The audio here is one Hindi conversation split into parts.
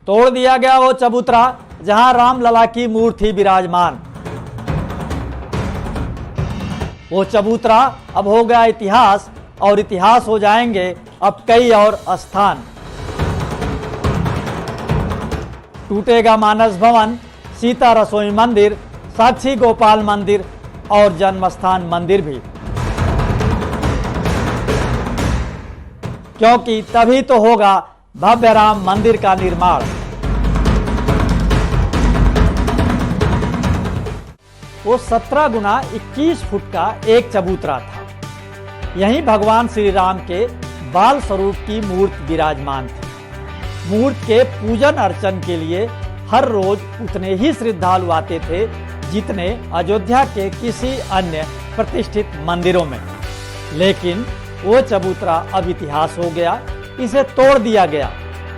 तोड़ दिया गया वो चबूतरा जहां रामलला की मूर्ति विराजमान। वो चबूतरा अब हो गया इतिहास, और इतिहास हो जाएंगे अब कई और स्थान। टूटेगा मानस भवन, सीता रसोई मंदिर, साक्षी गोपाल मंदिर और जन्मस्थान मंदिर भी, क्योंकि तभी तो होगा भव्य राम मंदिर का निर्माण। वो 17 गुना 21 फुट का एक चबूतरा था। यहीं भगवान श्री राम के बाल स्वरूप की मूर्ति विराजमान थी। मूर्ति के पूजन अर्चन के लिए हर रोज उतने ही श्रद्धालु आते थे जितने अयोध्या के किसी अन्य प्रतिष्ठित मंदिरों में। लेकिन वो चबूतरा अब इतिहास हो गया, इसे तोड़ दिया गया।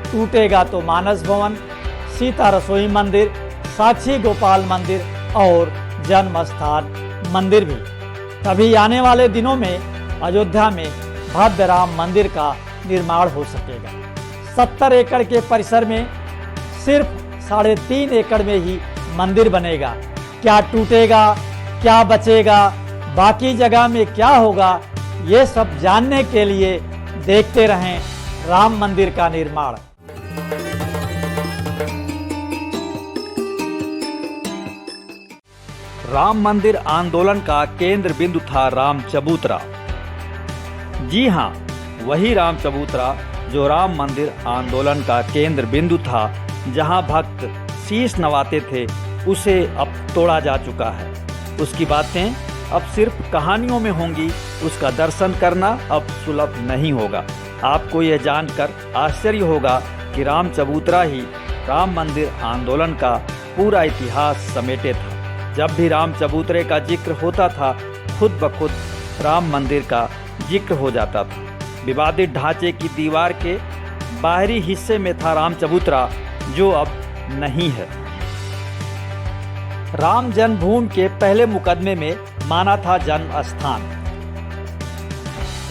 टूटेगा तो मानस भवन, सीता रसोई मंदिर, साक्षी गोपाल मंदिर और जन्मस्थान मंदिर भी। तभी आने वाले दिनों में अयोध्या में भव्य राम मंदिर का निर्माण हो सकेगा। 70 एकड़ के परिसर में सिर्फ 3.5 एकड़ में ही मंदिर बनेगा। क्या टूटेगा, क्या बचेगा, बाकी जगह में क्या होगा, ये सब जानने के लिए देखते रहें राम मंदिर का निर्माण। राम मंदिर आंदोलन का केंद्र बिंदु था राम चबूतरा। जी हाँ, वही राम चबूतरा जो राम मंदिर आंदोलन का केंद्र बिंदु था, जहां भक्त शीश नवाते थे, उसे अब तोड़ा जा चुका है। उसकी बातें अब सिर्फ कहानियों में होंगी, उसका दर्शन करना अब सुलभ नहीं होगा। आपको यह जानकर आश्चर्य होगा कि राम चबूतरा ही राम मंदिर आंदोलन का पूरा इतिहास समेटे था। जब भी राम चबूतरे का जिक्र होता था, खुद ब खुद राम मंदिर का जिक्र हो जाता था। विवादित ढांचे की दीवार के बाहरी हिस्से में था राम चबूतरा, जो अब नहीं है। राम जन्मभूमि के पहले मुकदमे में माना था जन्म स्थान।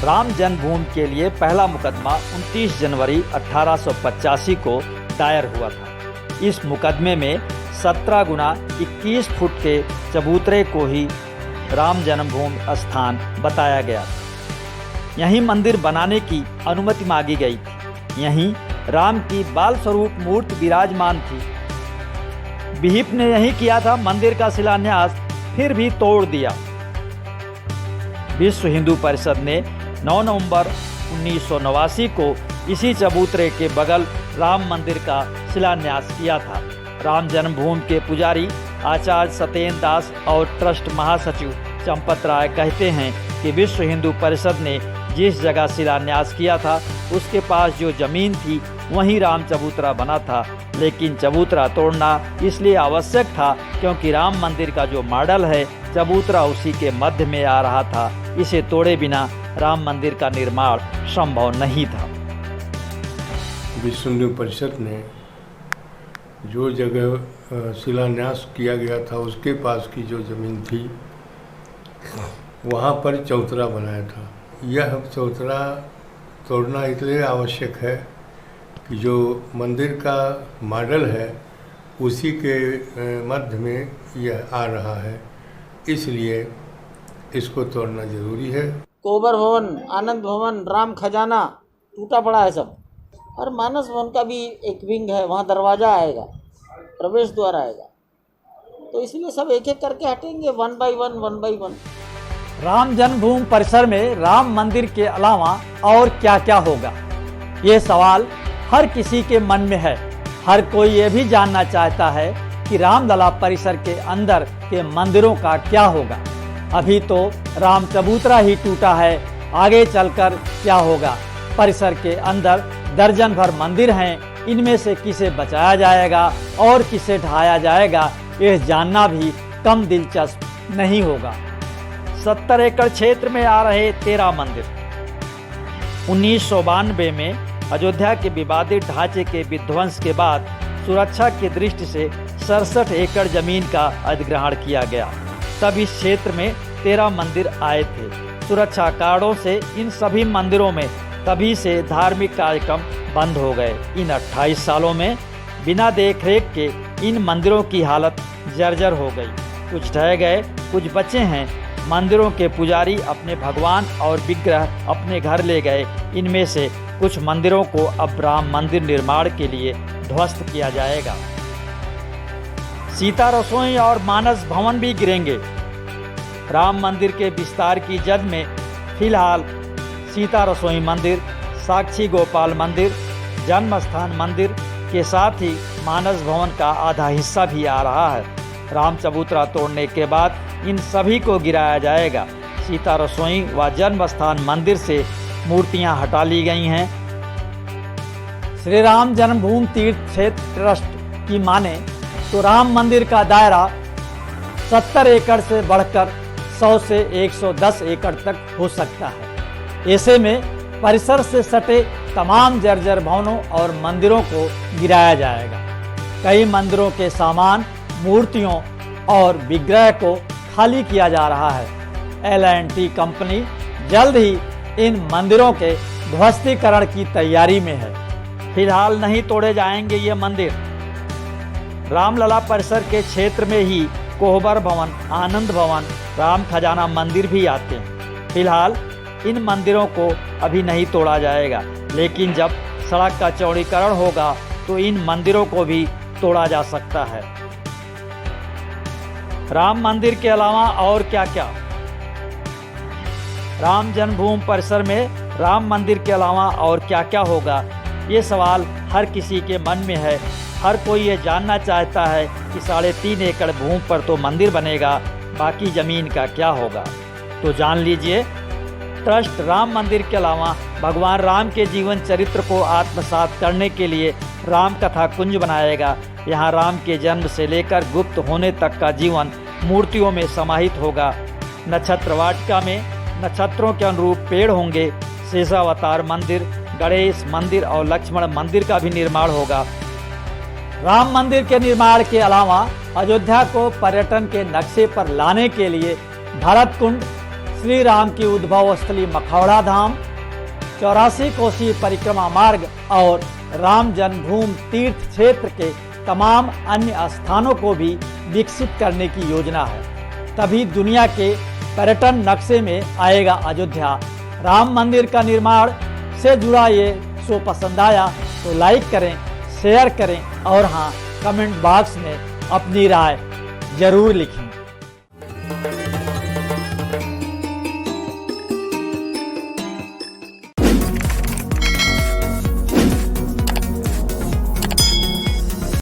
राम जन्मभूमि के लिए पहला मुकदमा 29 जनवरी 1885 को दायर हुआ था। इस मुकदमे में 17 गुना 21 फुट के चबूतरे को ही राम जन्मभूमि स्थान बताया गया था। यहीं मंदिर बनाने की अनुमति मांगी गई थी। यहीं राम की बाल स्वरूप मूर्ति विराजमान थी। विहिप ने यही किया था मंदिर का शिलान्यास, फिर भी तोड़ दिया। विश्व हिंदू परिषद ने 9 नवंबर 1989 को इसी चबूतरे के बगल राम मंदिर का शिलान्यास किया था। राम जन्मभूमि के पुजारी आचार्य सत्येंद्र दास और ट्रस्ट महासचिव चंपत राय कहते हैं कि विश्व हिंदू परिषद ने जिस जगह शिलान्यास किया था, उसके पास जो जमीन थी वहीं राम चबूतरा बना था। लेकिन चबूतरा तोड़ना इसलिए आवश्यक था क्योंकि राम मंदिर का जो मॉडल है, चबूतरा उसी के मध्य में आ रहा था। इसे तोड़े बिना राम मंदिर का निर्माण संभव नहीं था। विश्व हिंदू परिषद ने जो जगह शिलान्यास किया गया था, उसके पास की जो जमीन थी, वहाँ पर चबूतरा बनाया था। यह चबूतरा तोड़ना इसलिए आवश्यक है कि जो मंदिर का मॉडल है, उसी के मध्य में यह आ रहा है, इसलिए इसको तोड़ना जरूरी है। कोबर भवन, आनंद भवन, राम खजाना टूटा पड़ा है सब। और मानस भवन का भी एक विंग है, वहाँ दरवाज़ा आएगा, प्रवेश द्वार आएगा। तो इसलिए सब एक एक करके हटेंगे, 1 बाई 1। राम जन्मभूमि परिसर में राम मंदिर के अलावा और क्या क्या होगा, ये सवाल हर किसी के मन में है। हर कोई ये भी जानना चाहता है कि रामलला परिसर के अंदर के मंदिरों का क्या होगा। अभी तो राम चबूतरा ही टूटा है, आगे चलकर क्या होगा। परिसर के अंदर दर्जन भर मंदिर हैं, इनमें से किसे बचाया जाएगा और किसे ढाया जाएगा, यह जानना भी कम दिलचस्प नहीं होगा। 70 एकड़ क्षेत्र में आ रहे 13 मंदिर। 1992 में अयोध्या के विवादित ढांचे के विध्वंस के बाद सुरक्षा की दृष्टि से 67 एकड़ जमीन का अधिग्रहण किया गया। तब इस क्षेत्र में 13 मंदिर आए थे। सुरक्षा कारणों से इन सभी मंदिरों में तभी से धार्मिक कार्यक्रम बंद हो गए। इन 28 सालों में बिना देखरेख के इन मंदिरों की हालत जर्जर हो गई। कुछ ढह गए, कुछ बचे हैं। मंदिरों के पुजारी अपने भगवान और विग्रह अपने घर ले गए। इनमें से कुछ मंदिरों को अब राम मंदिर निर्माण के लिए ध्वस्त किया जाएगा। सीता रसोई और मानस भवन भी गिरेंगे। राम मंदिर के विस्तार की जद में फिलहाल सीता रसोई मंदिर, साक्षी गोपाल मंदिर, जन्म स्थान मंदिर के साथ ही मानस भवन का आधा हिस्सा भी आ रहा है। राम चबूतरा तोड़ने के बाद इन सभी को गिराया जाएगा। सीता रसोई व जन्म स्थान मंदिर से मूर्तियां हटा ली गई हैं। श्री राम जन्मभूमि तीर्थ क्षेत्र ट्रस्ट की माने तो राम मंदिर का दायरा 70 एकड़ से बढ़कर 100 से 110 एकड़ तक हो सकता है। ऐसे में परिसर से सटे तमाम जर्जर भवनों और मंदिरों को गिराया जाएगा। कई मंदिरों के सामान, मूर्तियों और विग्रह को खाली किया जा रहा है। L&T कंपनी जल्द ही इन मंदिरों के ध्वस्तीकरण की तैयारी में है। फिलहाल नहीं तोड़े जाएंगे ये मंदिर। रामलला परिसर के क्षेत्र में ही कोहबर भवन, आनंद भवन, राम खजाना मंदिर भी आते हैं। फिलहाल इन मंदिरों को अभी नहीं तोड़ा जाएगा, लेकिन जब सड़क का चौड़ीकरण होगा तो इन मंदिरों को भी तोड़ा जा सकता है। राम मंदिर के अलावा और क्या क्या? राम जन्मभूमि परिसर में राम मंदिर के अलावा और क्या क्या होगा, ये सवाल हर किसी के मन में है। हर कोई ये जानना चाहता है कि 3.5 एकड़ भूमि पर तो मंदिर बनेगा, बाकी ज़मीन का क्या होगा। तो जान लीजिए, ट्रस्ट राम मंदिर के अलावा भगवान राम के जीवन चरित्र को आत्मसात करने के लिए राम कथा कुंज बनाएगा। यहाँ राम के जन्म से लेकर गुप्त होने तक का जीवन मूर्तियों में समाहित होगा। नक्षत्र वाटिका में नक्षत्रों के अनुरूप पेड़ होंगे। शेषावतार मंदिर, गणेश मंदिर और लक्ष्मण मंदिर का भी निर्माण होगा। राम मंदिर के निर्माण के अलावा अयोध्या को पर्यटन के नक्शे पर लाने के लिए भरत कुंड, श्री राम की उद्भव स्थली मखौड़ा धाम, 84 कोसी परिक्रमा मार्ग और राम जन्मभूमि तीर्थ क्षेत्र के तमाम अन्य स्थानों को भी विकसित करने की योजना है। तभी दुनिया के पर्यटन नक्शे में आएगा अयोध्या। राम मंदिर का निर्माण से जुड़ा ये शो पसंद आया तो लाइक करें, शेयर करें और हाँ, कमेंट बॉक्स में अपनी राय जरूर लिखें।